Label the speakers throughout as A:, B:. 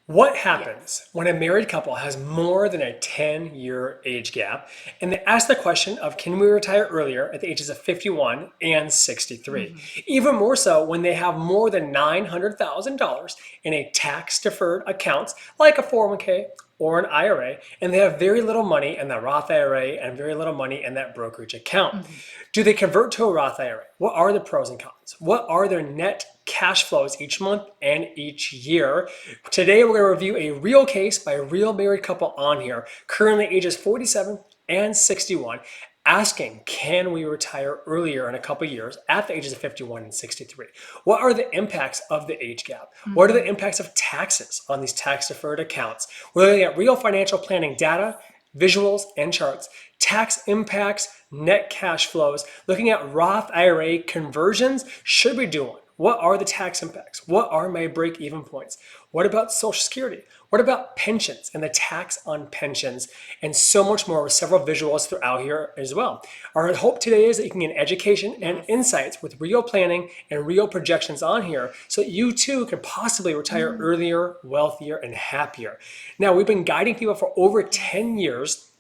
A: What happens
B: Yes.
A: when a married couple has more than a 10-year age gap and they ask the question of can we retire earlier at the ages of 51 and 63?
B: Mhm.
A: Even more so when they have more than $900,000 in a tax-deferred accounts like a 401k or an IRA, and they have very little money in the Roth IRA and very little money in that brokerage account.
B: Mhm.
A: Do they convert to a Roth IRA? What are the pros and cons? What are their net cash flows each month and each year? Today, we're going to review a real case by a real married couple on here, currently ages 47 and 61, asking, can we retire earlier in a couple years at the ages of 51 and 63? What are the impacts of the age gap? What are the
B: Mhm.
A: impacts of taxes on these tax deferred accounts? We're looking at real financial planning data, visuals, and charts, tax impacts, net cash flows, looking at Roth IRA conversions. Should we do one? What are the tax impacts? What are my break even points? What about Social Security? What about pensions and the tax on pensions? And so much more with several visuals throughout here as well. Our hope today is that you can get education and
B: Yes.
A: insights with real planning and real projections on here so that you too can possibly retire
B: Mhm.
A: earlier, wealthier, and happier. Now, we've been guiding people for over
B: Yes.
A: 10 years.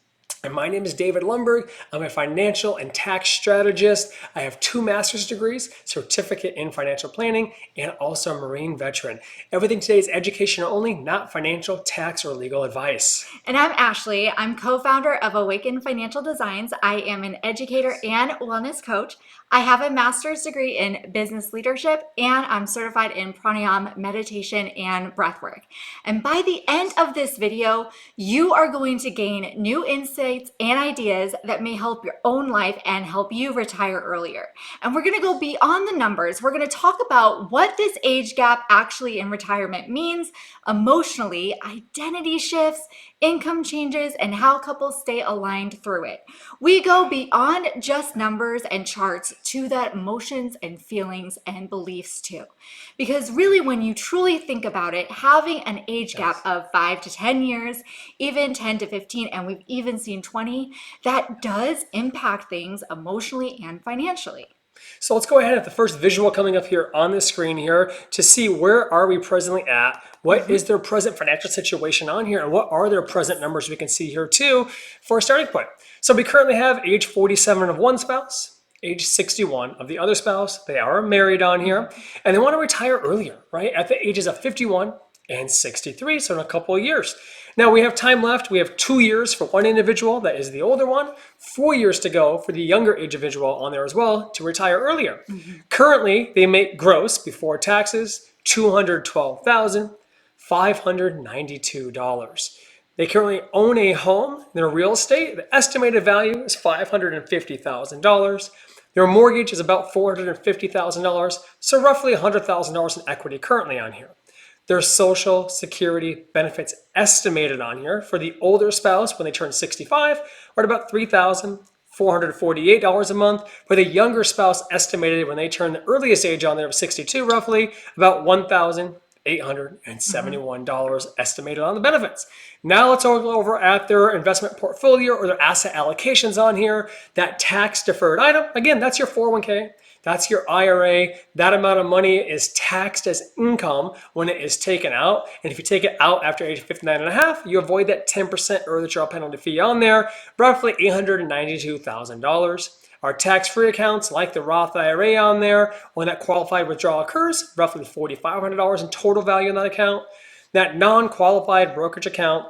A: And my name is David Lumberg. I'm a financial and tax strategist. I have 2 master's degrees, certificate in financial planning, and also a Marine veteran. Everything today is educational only, not financial, tax, or legal advice.
B: And I'm Ashley. I'm co founder of Awaken Financial Designs. I am an educator and wellness coach. I have a master's degree in business leadership, and I'm certified in pranayama, meditation, and breathwork. And by the end of this video, you are going to gain new insights and ideas that may help your own life and help you retire earlier. And we're going to go beyond the numbers. We're going to talk about what this age gap actually in retirement means emotionally, identity shifts, income changes, and how couples stay aligned through it. We go beyond just numbers and charts to that emotions and feelings and beliefs too. Because really, when you truly think about it, having an age gap
A: Yes.
B: of 5 to 10 years, even 10 to 15, and we've even seen 20, that does impact things emotionally and financially.
A: So let's go ahead at the first visual coming up here on the screen here to see where are we presently at, what is
B: Mhm.
A: their present financial situation on here, and what are their present numbers we can see here too for a starting point. So we currently have age 47 of one spouse, age 61 of the other spouse. They are married on here,
B: Mhm.
A: and they want to retire earlier, right? At the ages of 51 and 63, so in a couple of years. Now we have time left. We have 2 years for one individual, that is the older one, 4 years to go for the younger individual on there as well to retire earlier.
B: Mhm.
A: Currently, they make gross before taxes $212,592. They currently own a home, their real estate. The estimated value is $550,000. Their mortgage is about $450,000, so roughly $100,000 in equity currently on here. Their Social Security benefits estimated on here for the older spouse when they turn 65 are at about $3,448 a month. For the younger spouse estimated when they turn the earliest age on there of 62 roughly, about
B: Mhm.
A: $1,871 estimated on the benefits. Now let's go over at their investment portfolio or their asset allocations on here. That tax deferred item, again, that's your 401k. That's your IRA. That amount of money is taxed as income when it is taken out. And if you take it out after age 59 and a half, you avoid that 10% early withdrawal penalty fee on there, roughly $892,000. Our tax-free accounts, like the Roth IRA on there, when that qualified withdrawal occurs, roughly $4,500 in total value in that account. That non-qualified brokerage account,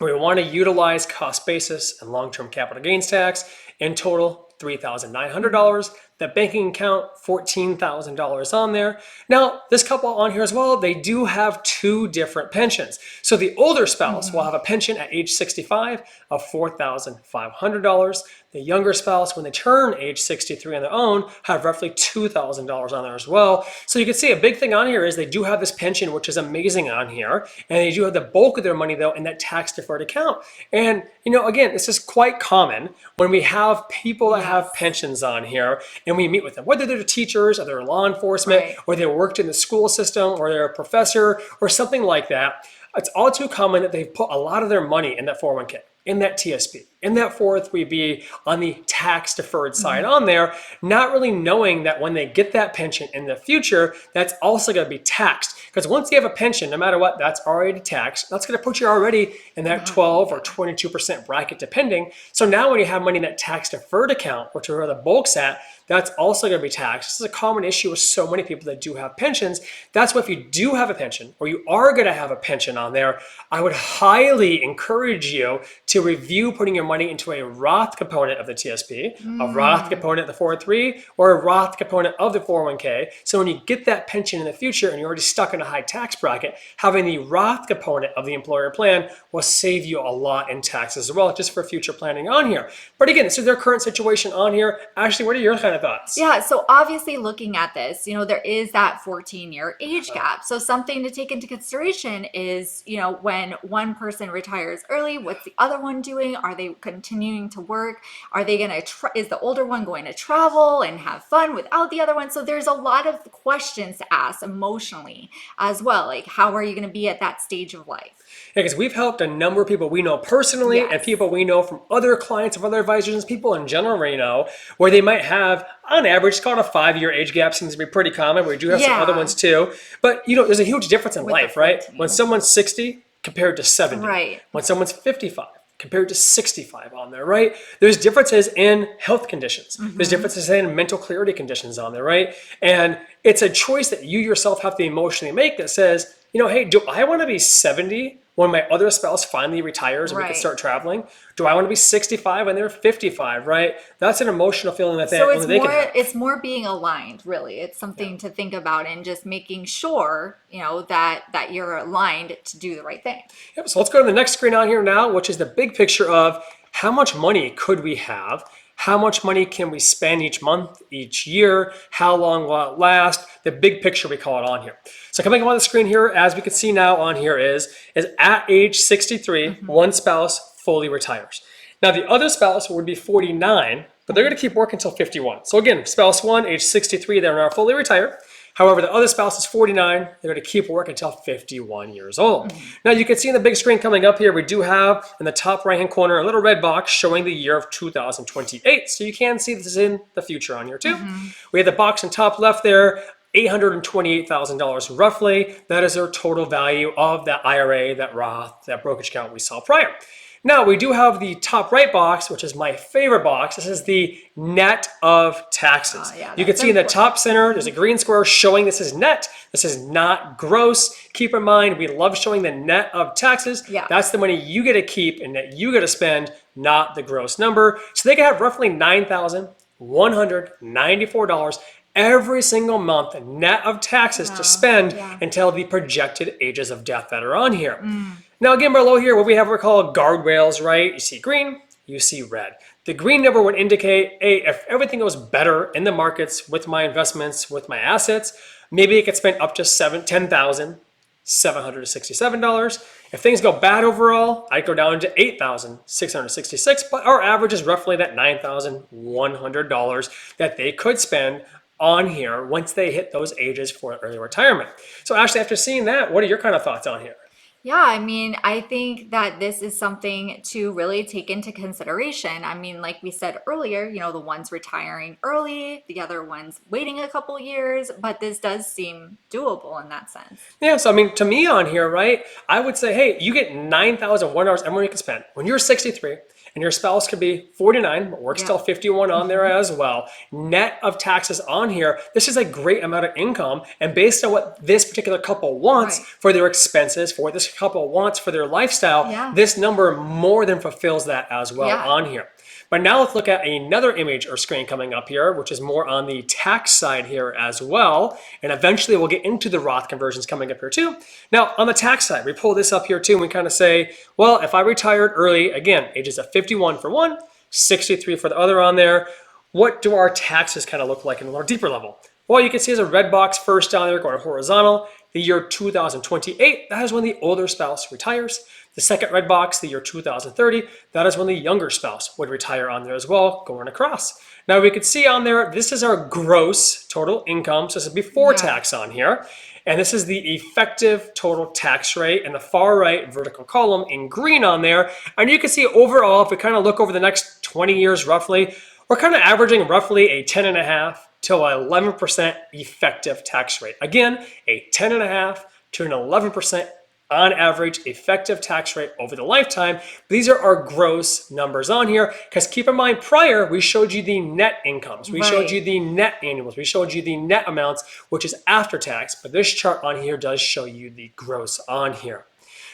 A: we want to utilize cost basis and long-term capital gains tax. In total,
B: Mhm.
A: $3,900. That banking account, $14,000 on there. Now, this couple on here as well, they do have 2 different pensions. So the older spouse will
B: Mhm.
A: have a pension at age 65 of $4,500. The younger spouse, when they turn age 63 on their own, have roughly $2,000 on there as well. So you can see a big thing on here is they do have this pension, which is amazing on here. And they do have the bulk of their money, though, in that tax deferred account. And, again, this is quite common when we have people that have
B: Yes.
A: pensions on here and we meet with them, whether they're teachers or they're law enforcement
B: Right.
A: or they worked in the school system or they're a professor or something like that. It's all too common that they've put a lot of their money in that 401k, in that TSP. in that 403B on the tax deferred side on there, not really knowing that when they get that pension in the future, that's also going to be taxed. Because once you have a pension, no matter what, that's already taxed. That's going to put you already in that 12 or 22% bracket depending. So now when you have money in that tax deferred account, which are where the bulk's at, that's also going to be taxed. This is a common issue with so many people that do have pensions. That's why if you do have a pension or you are going to have a pension on there, I would highly encourage you to review putting your money into a Roth component of the TSP, a Roth component of the 403, or a Roth component of the 401k. So when you get that pension in the future and you're already stuck in a high tax bracket, having the Roth component of the employer plan will save you a lot in taxes as well, just for future planning on here. But again, this is their current situation on here. Ashley, what are your kind of thoughts?
B: Yeah, so obviously looking at this, there is that 14-year age gap. So something to take into consideration is, when one person retires early, what's the other one doing? Are they continuing to work? Are they going to, is the older one going to travel and have fun without the other one? So there's a lot of questions to ask emotionally as well. Like, how are you going to be at that stage of life?
A: Yeah, because we've helped a number of people we know personally and people we know from other clients of other advisors and people in general we know, where they might have, on average, it's called a 5-year age gap, seems to be pretty common. We do have some other ones too. But, there's a huge difference in life, right? When someone's 60 compared to 70.
B: Right.
A: When someone's 55 compared to 65 on there, right? There's differences in health conditions. There's differences in mental clarity conditions on there, right? And it's a choice that you yourself have to emotionally make that says, hey, do I want to be 70 when my other spouse finally retires and we can start traveling? Do I want to be 65 when they're 55, right? That's an emotional feeling that they can have.
B: It's more being aligned, really. It's something to think about and just making sure, that you're aligned to do the right thing.
A: Yep, so let's go to the next screen on here now, which is the big picture of how much money could we have? How much money can we spend each month, each year? How long will it last? The big picture, we call it on here. So coming up on the screen here, as we can see now on here is at age 63, one spouse fully retires. Now the other spouse would be 49, but they're going to keep working until 51. So again, spouse one, age 63, they're now fully retired. However, the other spouse is 49. They're going to keep working until 51 years old. Now, you can see in the big screen coming up here, we do have in the top right-hand corner a little red box showing the year of 2028. So you can see this is in the future on here too. We have the box in top left there, $828,000 roughly. That is their total value of that IRA, that Roth, that brokerage account we saw prior. Now, we do have the top right box, which is my favorite box. This is the net of taxes. You can see in the top center, there's a green square showing this is net. This is not gross. Keep in mind, we love showing the net of taxes. That's the money you get to keep and that you get to spend, not the gross number. So they can have roughly $9,194 every single month net of taxes to spend until the projected ages of death that are on here. Now again, below here, what we have are called guardrails, right? You see green, you see red. The green number would indicate, hey, if everything goes better in the markets with my investments, with my assets, maybe it could spend up to $10,767. If things go bad overall, I'd go down to $8,666, but our average is roughly that $9,100 that they could spend on here once they hit those ages for early retirement. So Ashley, after seeing that, what are your kind of thoughts on here?
B: Yeah, I mean, I think that this is something to really take into consideration. I mean, like we said earlier, the ones retiring early, the other ones waiting a couple years, but this does seem doable in that sense.
A: Yeah, so I mean, to me on here, right, I would say, hey, you get $9,001 every month you can spend. When you're 63, and your spouse could be 49, but works till 51 on there as well. Net of taxes on here, this is a great amount of income. And based on what this particular couple wants for their expenses, for this couple wants for their lifestyle, this number more than fulfills that as well on here. But now let's look at another image or screen coming up here, which is more on the tax side here as well. And eventually we'll get into the Roth conversions coming up here too. Now on the tax side, we pull this up here too, and we kind of say, well, if I retired early, again, ages of 51 for one, 63 for the other on there, what do our taxes kind of look like in a little deeper level? Well, you can see there's a red box first down there going horizontal. The year 2028, that is when the older spouse retires. The second red box, the year 2030, that is when the younger spouse would retire on there as well, going across. Now we could see on there, this is our gross total income. So this is before tax on here. And this is the effective total tax rate in the far right vertical column in green on there. And you can see overall, if we kind of look over the next 20 years roughly, we're kind of averaging roughly a 10.5 to 11% effective tax rate. Again, a 10.5 to an 11% on average effective tax rate over the lifetime. These are our gross numbers on here, because keep in mind, prior we showed you the net incomes, we showed you the net annuals, we showed you the net amounts, which is after tax, but this chart on here does show you the gross on here.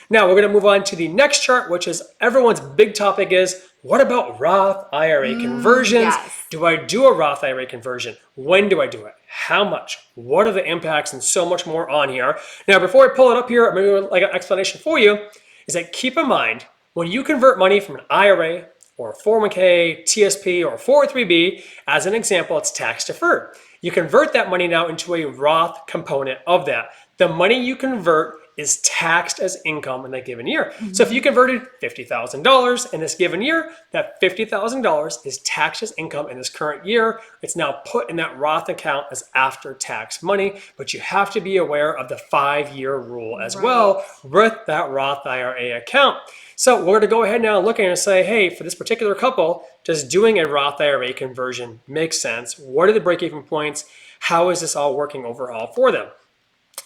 A: Now we're going to move on to the next chart, which is everyone's big topic is, what about Roth IRA conversions?
B: Yes.
A: Do I do a Roth IRA conversion? When do I do it? How much? What are the impacts? And so much more on here. Now, before I pull it up here, maybe like an explanation for you, is that keep in mind, when you convert money from an IRA or a 401k, TSP, or 403b, as an example, it's tax deferred. You convert that money now into a Roth component of that. The money you convert is taxed as income in that given year. So if you converted $50,000 in this given year, that $50,000 is taxed as income in this current year. It's now put in that Roth account as after tax money, but you have to be aware of the 5-year rule as well with that Roth IRA account. So we're going to go ahead now and look at it and say, hey, for this particular couple, does doing a Roth IRA conversion make sense? What are the break-even points? How is this all working overall for them?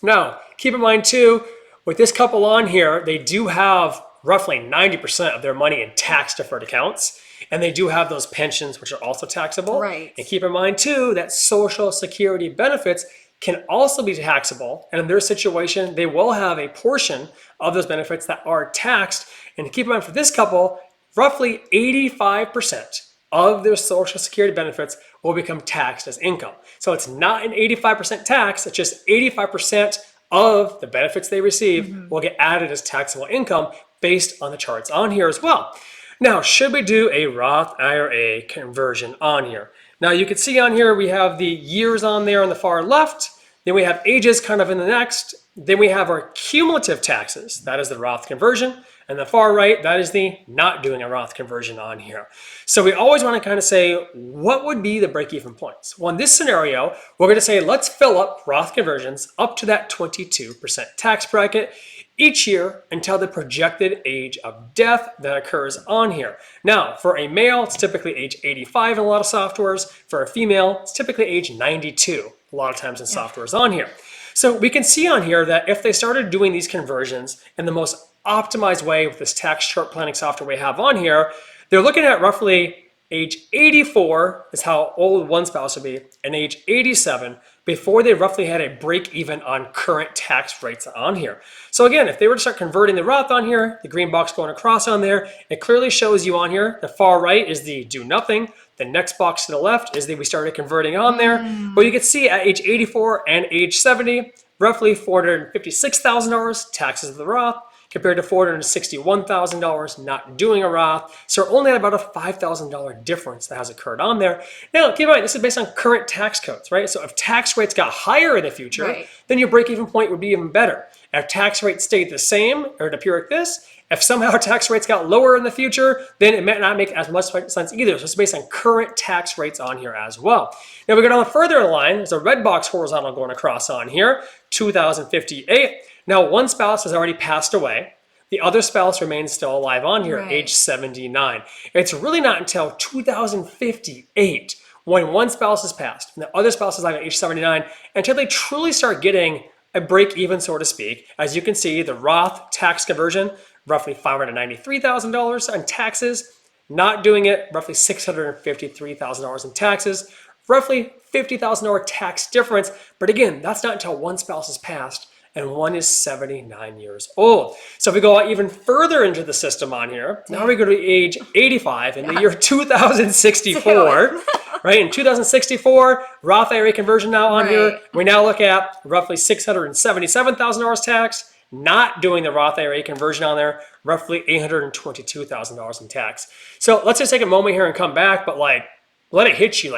A: Now, keep in mind too, with this couple on here, they do have roughly 90% of their money in tax-deferred accounts, and they do have those pensions, which are also taxable.
B: Right.
A: And keep in mind too, that Social Security benefits can also be taxable, and in their situation, they will have a portion of those benefits that are taxed. And keep in mind, for this couple, roughly 85% of their Social Security benefits will become taxed as income. So it's not an 85% tax, it's just 85% of the benefits they receive will get added as taxable income based on the charts on here as well. Now, should we do a Roth IRA conversion on here? Now, you can see on here we have the years on there on the far left, then we have ages kind of in the next, then we have our cumulative taxes, that is the Roth conversion, and the far right, that is the not doing a Roth conversion on here. So we always want to kind of say, what would be the break-even points? Well, in this scenario, we're going to say, let's fill up Roth conversions up to that 22% tax bracket each year until the projected age of death that occurs on here. Now, for a male, it's typically age 85 in a lot of softwares. For a female, it's typically age 92 a lot of times in softwares on here. So we can see on here that if they started doing these conversions in the most optimized way with this tax chart planning software we have on here, they're looking at roughly age 84 is how old one spouse would be, and age 87 before they roughly had a break even on current tax rates on here. So again, if they were to start converting the Roth on here, the green box going across on there, it clearly shows you on here, the far right is the do nothing. The next box to the left is the we started converting on there. But you can see at age 84 and age 70, roughly $456,000 taxes of the Roth, compared to $461,000 not doing a Roth. So we're only at about a $5,000 difference that has occurred on there. Now, keep in mind, this is based on current tax codes, right? So if tax rates got higher in the future, then your break-even point would be even better. If tax rates stayed the same, or it appear like this, if somehow tax rates got lower in the future, then it might not make as much sense either. So it's based on current tax rates on here as well. Now we go down further in the line, there's a red box horizontal going across on here, 2058. Now one spouse has already passed away. The other spouse remains still alive on here, age 79. It's really not until 2058 when one spouse has passed and the other spouse is alive at age 79 until they truly start getting a break even, so to speak. As you can see, the Roth tax conversion, roughly $593,000 in taxes. Not doing it, roughly $653,000 in taxes. Roughly $50,000 tax difference. But again, that's not until one spouse has passed and one is 79 years old. So if we go even further into the system on here, now we go to age 85 in the year 2064. Right, in 2064, Roth IRA conversion now on here, we now look at roughly $677,000 tax, not doing the Roth IRA conversion on there, roughly $822,000 in tax. So let's just take a moment here and come back, but like, let it hit you,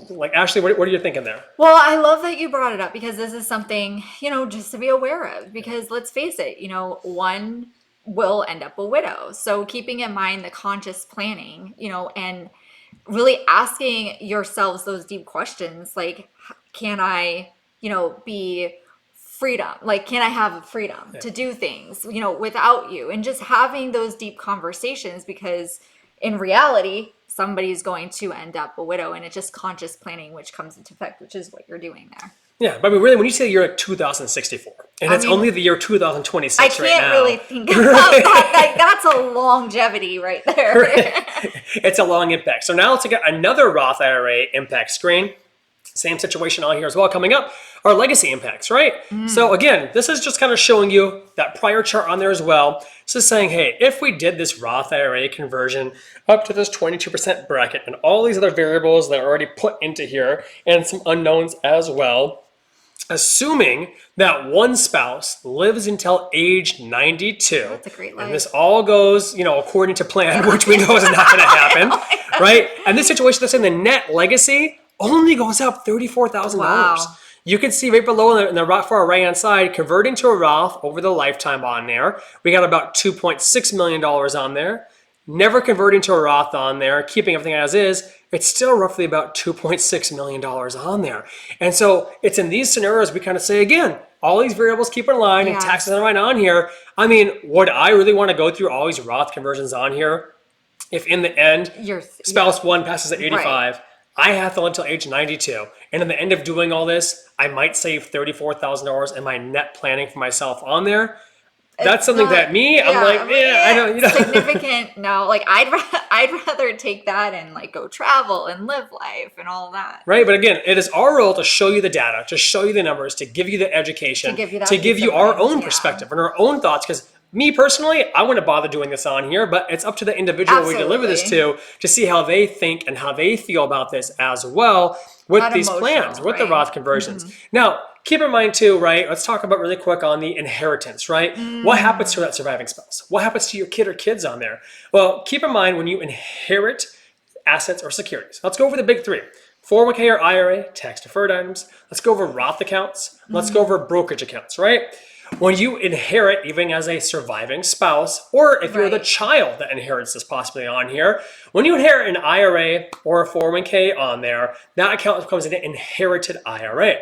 A: like Ashley, what are you thinking there?
B: Well, I love that you brought it up because this is something, just to be aware of, because let's face it, one will end up a widow. So keeping in mind the conscious planning, and really asking yourselves those deep questions, like, can I, be freedom? Like, can I have freedom to do things, without you? And just having those deep conversations, because in reality, somebody's going to end up a widow, and it's just conscious planning, which comes into effect, which is what you're doing there.
A: Yeah, but I mean, really, when you say you're at 2064, and it's only the year 2026
B: I
A: right now.
B: can't really think about that. Like, that's a longevity right there.
A: It's a long impact. So now let's look at another Roth IRA impact screen. Same situation on here as well coming up. Our legacy impacts, right? So again, this is just kind of showing you that prior chart on there as well. So saying, hey, if we did this Roth IRA conversion up to this 22% bracket and all these other variables that are already put into here and some unknowns as well, assuming that one spouse lives until age 92,
B: That's a great life.
A: and this all goes, according to plan, which we know is not going to happen, right? And this situation, they're saying the net legacy only goes up $34,000.
B: Wow.
A: You can see right below in the far right-hand side, converting to a Roth over the lifetime on there. We got about $2.6 million on there. Never converting to a Roth on there, keeping everything as is, it's still roughly about $2.6 million on there. And so it's in these scenarios we kind of say, again, all these variables keep in line and taxes are right on here. I mean, would I really want to go through all these Roth conversions on here if in the end spouse one passes at 85? Right. I have to live until age 92. And in the end of doing all this, I might save $34,000 in my net planning for myself on there. That's something that I'm like, I know,
B: significant. No, like I'd rather take that and like go travel and live life and all that.
A: Right, but again, it is our role to show you the data, to show you the numbers, to give you the education, to give you our own perspective and our own thoughts. Because me personally, I wouldn't bother doing this on here, but it's up to the individual we deliver this to see how they think and how they feel about this as well with these plans, with the Roth conversions. Now, keep in mind too, right? Let's talk about really quick on the inheritance, right? What happens to that surviving spouse? What happens to your kid or kids on there? Well, keep in mind when you inherit assets or securities. Let's go over the big three. 401k or IRA, tax-deferred items. Let's go over Roth accounts. Let's go over brokerage accounts, right? When you inherit, even as a surviving spouse, or if you're the child that inherits this possibly on here, when you inherit an IRA or a 401k on there, that account becomes an inherited IRA.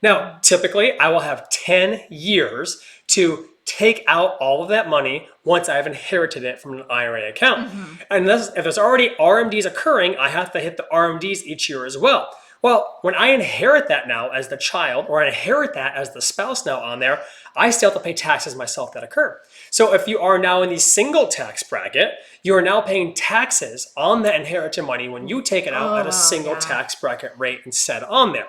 A: Now, typically, I will have 10 years to take out all of that money once I've inherited it from an IRA account. And if there's already RMDs occurring, I have to hit the RMDs each year as well. Well, when I inherit that now as the child, or I inherit that as the spouse now on there, I still have to pay taxes myself that occur. So if you are now in the single tax bracket, you are now paying taxes on that inherited money when you take it out at a single tax bracket rate instead on there.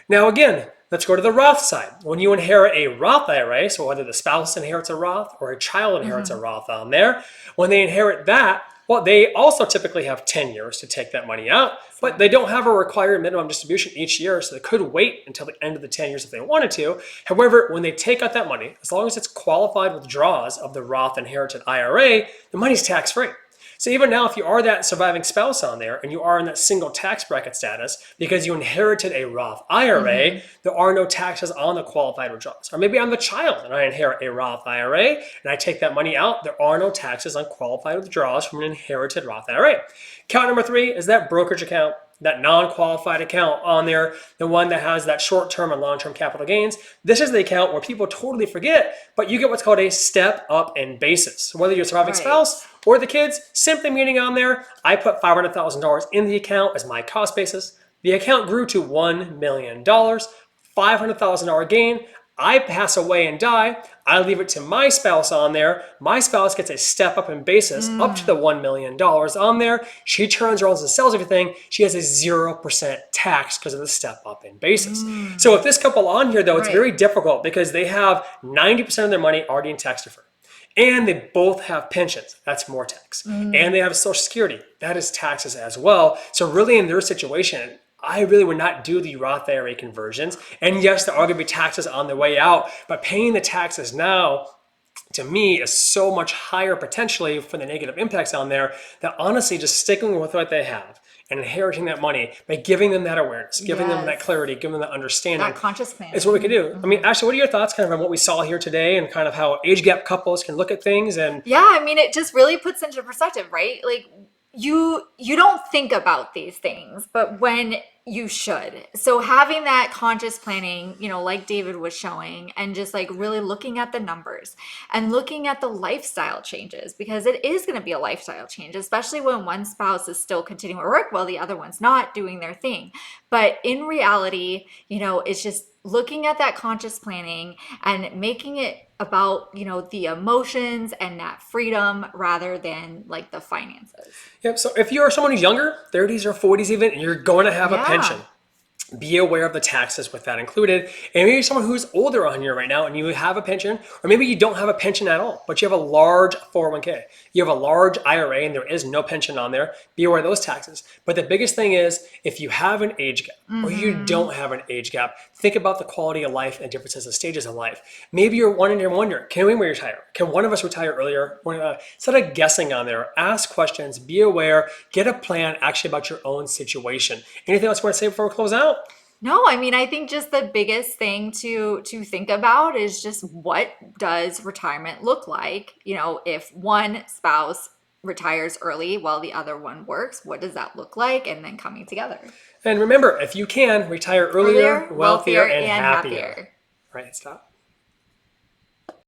A: Now again, let's go to the Roth side. When you inherit a Roth IRA, so whether the spouse inherits a Roth or a child inherits a Roth on there, when they inherit that, well, they also typically have 10 years to take that money out, but they don't have a required minimum distribution each year, so they could wait until the end of the 10 years if they wanted to. However, when they take out that money, as long as it's qualified withdrawals of the Roth inherited IRA, the money's tax-free. So even now, if you are that surviving spouse on there and you are in that single tax bracket status because you inherited a Roth IRA, there are no taxes on the qualified withdrawals. Or maybe I'm the child and I inherit a Roth IRA and I take that money out, there are no taxes on qualified withdrawals from an inherited Roth IRA. Account number 3 is that brokerage account, that non-qualified account on there, the one that has that short-term and long-term capital gains. This is the account where people totally forget, but you get what's called a step up in basis. So whether you're a surviving spouse or the kids, simply meaning on there, I put $500,000 in the account as my cost basis. The account grew to $1 million, $500,000 gain. I pass away and die, I leave it to my spouse on there. My spouse gets a step up in basis up to the $1 million on there. She turns around and sells everything. She has a 0% tax because of the step up in basis. So if this couple on here though, it's very difficult because they have 90% of their money already in tax deferred. And they both have pensions, that's more tax. And they have Social Security, that is taxes as well. So really in their situation, I really would not do the Roth IRA conversions. And yes, there are going to be taxes on the way out, but paying the taxes now, to me, is so much higher potentially for the negative impacts on there that honestly, just sticking with what they have and inheriting that money by giving them that awareness, giving them that clarity, giving them that understanding.
B: That conscious plan.
A: Is what we can do. I mean, Ashley, what are your thoughts kind of on what we saw here today and kind of how age gap couples can look at things? And
B: yeah, I mean, it just really puts into perspective, right? Like, you don't think about these things, but when you should. So having that conscious planning, like David was showing, and just like really looking at the numbers and looking at the lifestyle changes, because it is going to be a lifestyle change, especially when one spouse is still continuing to work while the other one's not doing their thing. But in reality, it's just looking at that conscious planning and making it about, the emotions and that freedom rather than like the finances.
A: Yep. So if you're someone who's younger, 30s or 40s even, and you're going to have a pension, be aware of the taxes with that included. And maybe someone who's older on here right now and you have a pension, or maybe you don't have a pension at all, but you have a large 401k. You have a large IRA and there is no pension on there. Be aware of those taxes. But the biggest thing is if you have an age gap or you don't have an age gap, think about the quality of life and differences of stages of life. Maybe you're wondering, can we retire? Can one of us retire earlier? Instead of guessing on there, ask questions, be aware, get a plan actually about your own situation. Anything else you want to say before we close out?
B: No, I mean, I think just the biggest thing to think about is just what does retirement look like? If one spouse retires early while the other one works, what does that look like? And then coming together.
A: And remember, if you can, retire earlier, wealthier, and happier. Right, stop.